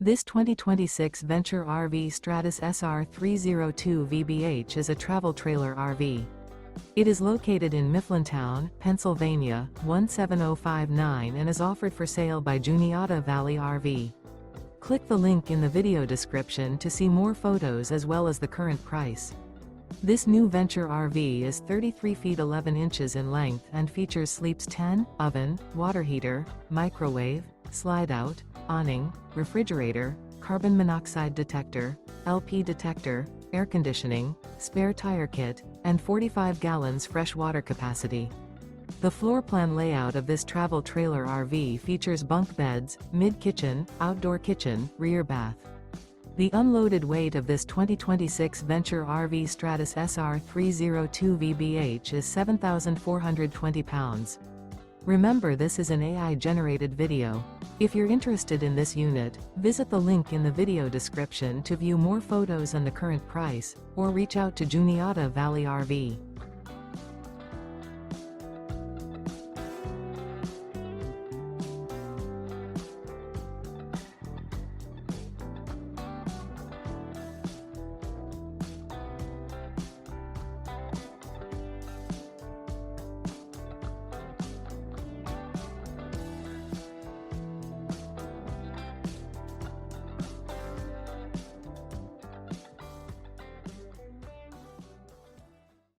This 2026 Venture RV Stratus SR302 VBH is a travel trailer RV. It is located in Mifflintown, Pennsylvania, 17059 and is offered for sale by Juniata Valley RV. Click the link in the video description to see more photos as well as the current price. This new Venture RV is 33 feet 11 inches in length and features sleeps 10, oven, water heater, microwave, slide-out, awning, refrigerator, carbon monoxide detector, LP detector, air conditioning, spare tire kit, and 45 gallons fresh water capacity. The floor plan layout of this travel trailer RV features bunk beds, mid-kitchen, outdoor kitchen, rear bath. The unloaded weight of this 2026 Venture RV Stratus SR302 VBH is 7,420 pounds. Remember, this is an AI-generated video. If you're interested in this unit, visit the link in the video description to view more photos and the current price, or reach out to Juniata Valley RV.